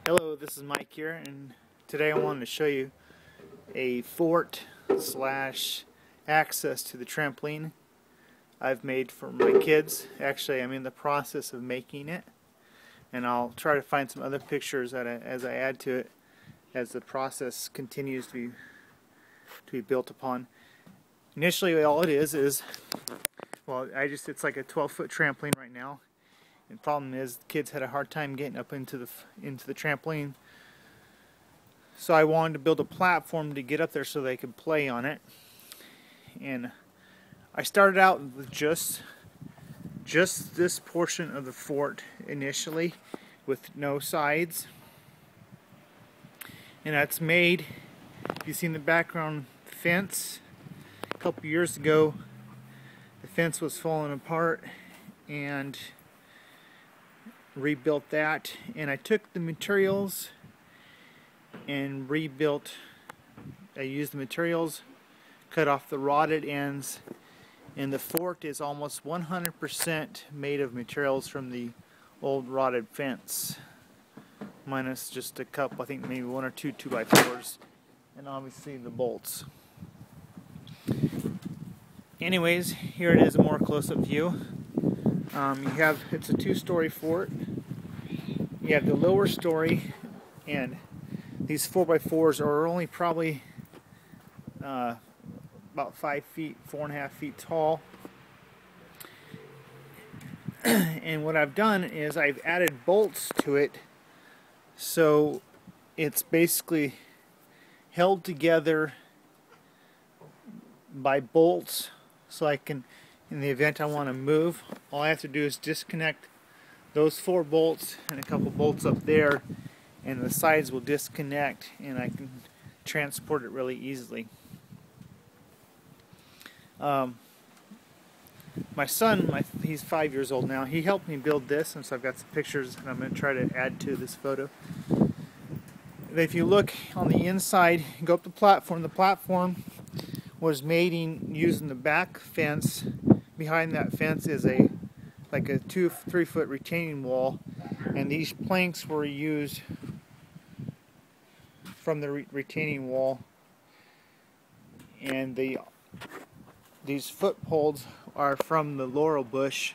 Hello, this is Mike here, and today I wanted to show you a fort slash access to the trampoline I've made for my kids. Actually, I'm in the process of making it, and I'll try to find some other pictures as I add to it as the process continues to be built upon. Initially, all it is well, it's like a 12-foot trampoline right now. And the problem is the kids had a hard time getting up into the trampoline, so I wanted to build a platform to get up there so they could play on it. And I started out with just this portion of the fort initially, with no sides, and that's made. If you see in the background fence, a couple years ago the fence was falling apart, and rebuilt that, and I took the materials and rebuilt. I used the materials, cut off the rotted ends, and the fort is almost 100% made of materials from the old rotted fence, minus just a couple, I think maybe one or two 2x4s, and obviously the bolts. Anyways, here it is, a more close-up view. It's a two-story fort. You have the lower story, and these 4x4s are only probably about 5 feet, 4.5 feet tall. And what I've done is I've added bolts to it, so it's basically held together by bolts, so I can, in the event I want to move, all I have to do is disconnect those 4 bolts and a couple bolts up there, and the sides will disconnect, and I can transport it really easily. My son, he's 5 years old now, he helped me build this, and so I've got some pictures and I'm going to try to add to this photo. If you look on the inside, go up the platform was made using the back fence. Behind that fence is like a 2-3 foot retaining wall, and these planks were used from the retaining wall, and these footholds are from the laurel bush,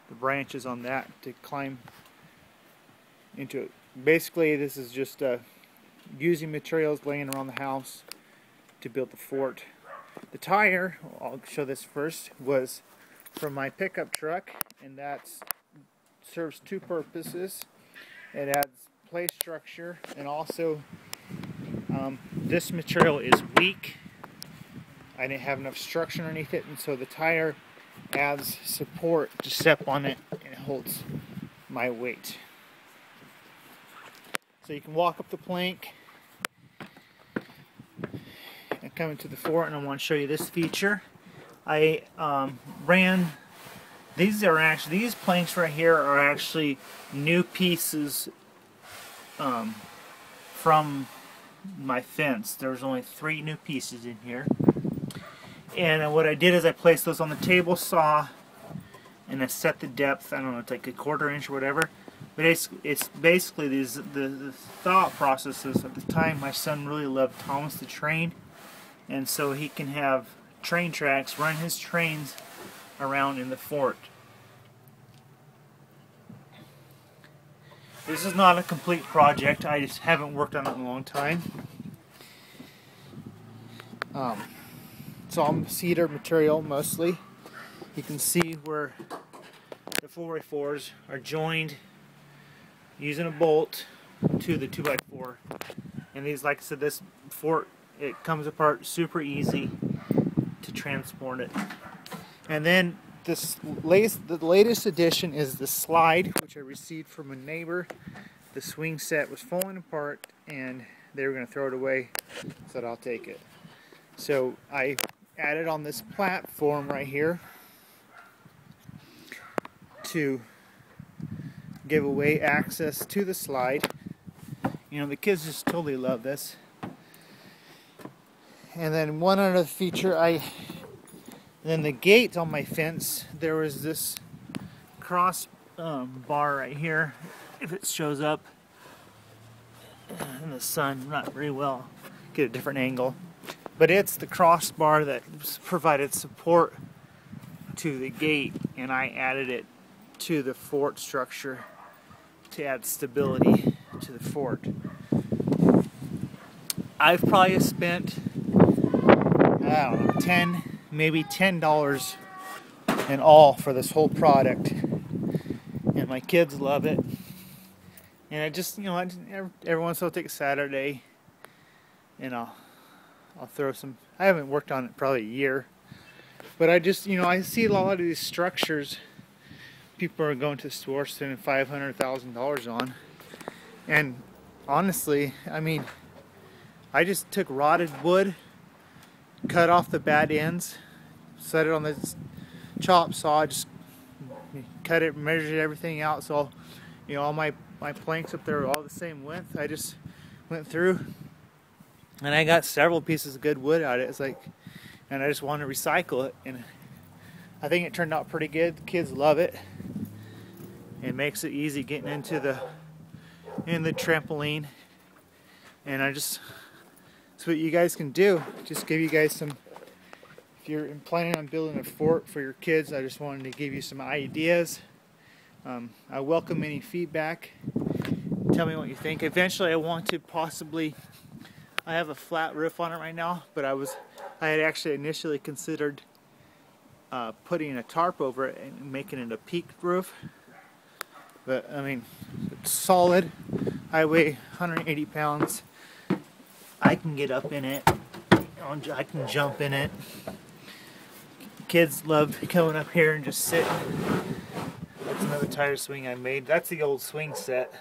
the branches on that, to climb into it. Basically, this is just using materials laying around the house to build the fort. The tire, I'll show this first, was from my pickup truck, and that serves 2 purposes. It adds play structure, and also this material is weak. I didn't have enough structure underneath it, and so the tire adds support to step on it, and it holds my weight. So you can walk up the plank and come into the fort, and I want to show you this feature. I ran, these planks right here are actually new pieces from my fence. There's only 3 new pieces in here. And what I did is I placed those on the table saw, and I set the depth, I don't know, it's like a 1/4 inch or whatever. But it's basically the thought processes. At the time, my son really loved Thomas the Train, and so he can have train tracks, run his trains around in the fort. This is not a complete project. I just haven't worked on it in a long time. It's all cedar material mostly. You can see where the 4x4s are joined using a bolt to the 2x4. And these, like I said, this fort, it comes apart super easy to transport it. And then the latest addition is the slide, which I received from a neighbor. The swing set was falling apart, and they were going to throw it away, so I'll take it. So I added on this platform right here to give away access to the slide. You know, the kids just totally love this. And then one other feature, then the gate on my fence, there was this cross bar right here, if it shows up. in the sun, not very well. Get a different angle. But it's the crossbar that provided support to the gate, and I added it to the fort structure to add stability to the fort. I've probably spent, I don't know, maybe $10 in all for this whole product, and my kids love it. And I just, you know, every once in a while take a Saturday, and I'll throw some. I haven't worked on it probably a year, but I just, you know, I see a lot of these structures people are going to the store spending $500,000 on, and honestly, I mean, I just took rotted wood, cut off the bad ends, set it on the chop saw, just cut it, measured everything out, so you know all my planks up there are all the same width. I just went through and I got several pieces of good wood out of it. It's like, and I just wanted to recycle it, and I think it turned out pretty good. The kids love it. It makes it easy getting into the trampoline, and that's what you guys can do. Just give you guys some, if you're planning on building a fort for your kids, I just wanted to give you some ideas. I welcome any feedback. Tell me what you think. Eventually I want to possibly, I have a flat roof on it right now, but I had actually initially considered putting a tarp over it and making it a peaked roof. But I mean, it's solid. I weigh 180 pounds. I can get up in it. I can jump in it. Kids love coming up here and just sitting. That's another tire swing I made. That's the old swing set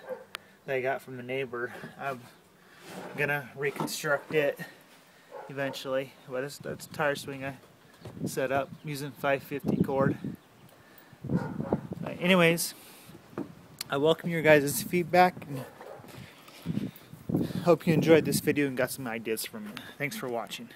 that I got from the neighbor. I'm gonna reconstruct it eventually. But that's a tire swing I set up using 550 cord. But anyways, I welcome your guys' feedback, and hope you enjoyed this video and got some ideas from it. Thanks for watching.